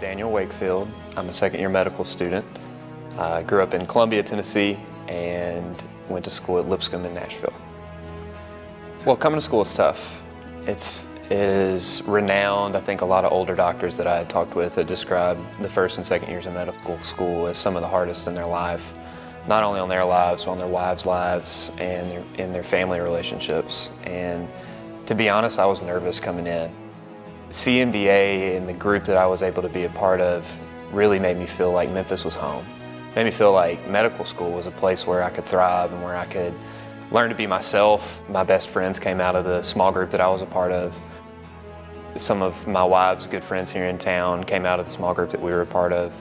Daniel Wakefield. I'm a second-year medical student. I grew up in Columbia, Tennessee, and went to school at Lipscomb in Nashville. Well, coming to school is tough. It is renowned. I think a lot of older doctors that I had talked with had described the first and second years of medical school as some of the hardest in their life, not only on their lives, but on their wives' lives and in their family relationships. And to be honest, I was nervous coming in. CMDA and the group that I was able to be a part of really made me feel like Memphis was home. Made me feel like medical school was a place where I could thrive and where I could learn to be myself. My best friends came out of the small group that I was a part of. Some of my wife's good friends here in town came out of the small group that we were a part of.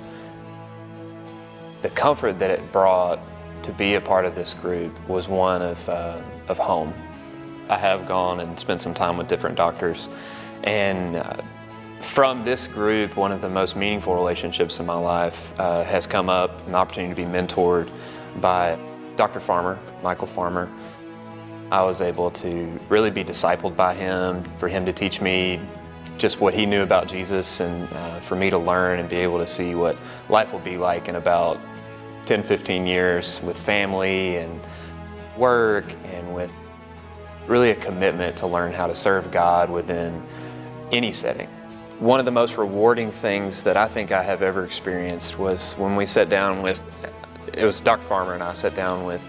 The comfort that it brought to be a part of this group was one of home. I have gone and spent some time with different doctors, and from this group, one of the most meaningful relationships in my life has come up, an opportunity to be mentored by Dr. Farmer, Michael Farmer. I was able to really be discipled by him, for him to teach me just what he knew about Jesus, and for me to learn and be able to see what life will be like in about 10, 15 years with family and work, and with really a commitment to learn how to serve God within any setting. One of the most rewarding things that I think I have ever experienced was when we sat down with, it was Dr. Farmer and I sat down with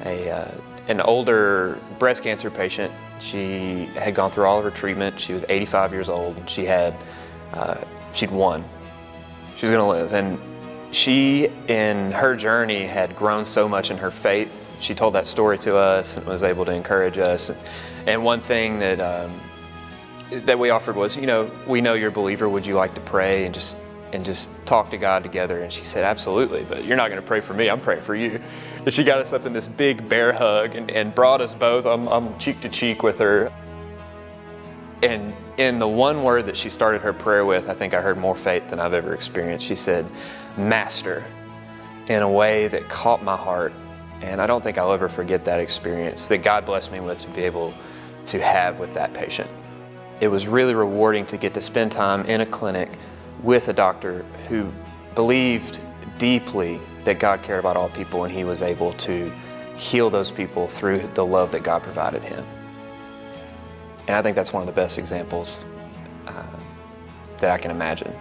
an older breast cancer patient. She had gone through all of her treatment. She was 85 years old, and she'd won. She was gonna live. And she, in her journey, had grown so much in her faith. She told that story to us and was able to encourage us. And one thing that we offered was, you know, we know you're a believer, would you like to pray and just talk to God together? And she said, absolutely, but you're not gonna pray for me, I'm praying for you. And she got us up in this big bear hug and brought us both, I'm cheek to cheek with her. And in the one word that she started her prayer with, I think I heard more faith than I've ever experienced. She said, Master, in a way that caught my heart. And I don't think I'll ever forget that experience that God blessed me with to be able to have with that patient. It was really rewarding to get to spend time in a clinic with a doctor who believed deeply that God cared about all people, and he was able to heal those people through the love that God provided him. And I think that's one of the best examples that I can imagine.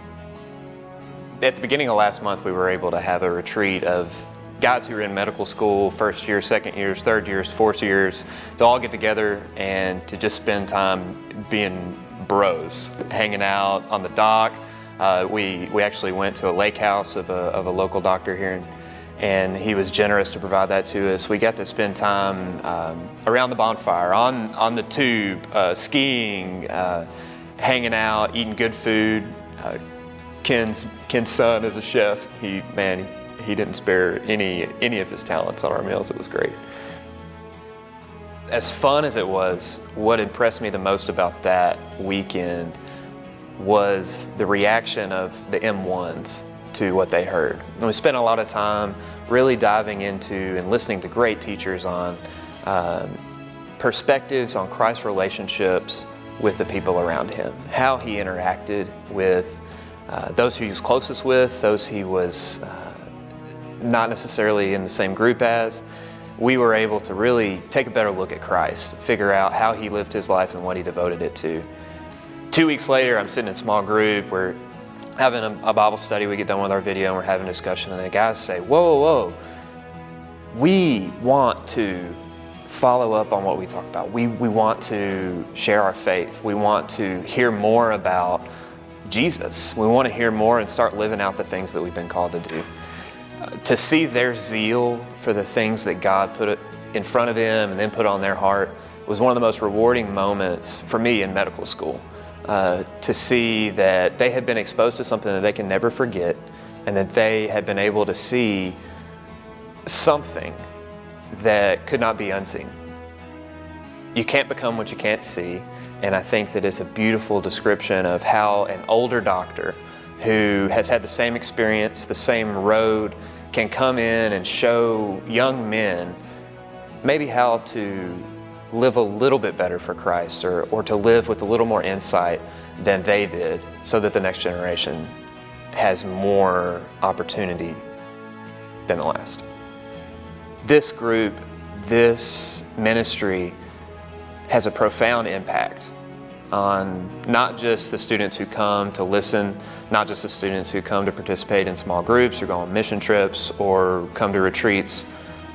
At the beginning of last month, we were able to have a retreat of guys who are in medical school, first year, second years, third years, fourth years, to all get together and to just spend time being bros, hanging out on the dock. We actually went to a lake house of a local doctor here, and he was generous to provide that to us. We got to spend time around the bonfire, on the tube, skiing, hanging out, eating good food. Ken's son is a chef. He didn't spare any of his talents on our meals. It was great. As fun as it was, what impressed me the most about that weekend was the reaction of the M1s to what they heard. And we spent a lot of time really diving into and listening to great teachers on perspectives on Christ's relationships with the people around him, how he interacted with those who he was closest with, those he was not necessarily in the same group as. We were able to really take a better look at Christ, figure out how he lived his life and what he devoted it to. 2 weeks later, I'm sitting in a small group, we're having a Bible study, we get done with our video and we're having a discussion, and the guys say, whoa, we want to follow up on what we talked about. We want to share our faith. We want to hear more about Jesus. We want to hear more and start living out the things that we've been called to do. To see their zeal for the things that God put in front of them and then put on their heart was one of the most rewarding moments for me in medical school. To see that they had been exposed to something that they can never forget, and that they had been able to see something that could not be unseen. You can't become what you can't see, and I think that it's a beautiful description of how an older doctor who has had the same experience, the same road, can come in and show young men maybe how to live a little bit better for Christ, or to live with a little more insight than they did, so that the next generation has more opportunity than the last. This group, this ministry has a profound impact on not just the students who come to listen, not just the students who come to participate in small groups or go on mission trips or come to retreats.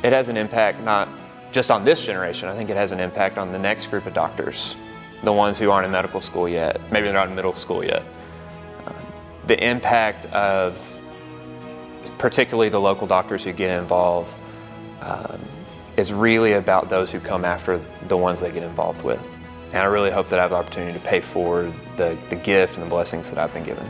It has an impact not just on this generation, I think it has an impact on the next group of doctors, the ones who aren't in medical school yet, maybe they're not in middle school yet. The impact of particularly the local doctors who get involved is really about those who come after the ones they get involved with. And I really hope that I have the opportunity to pay forward the gift and the blessings that I've been given.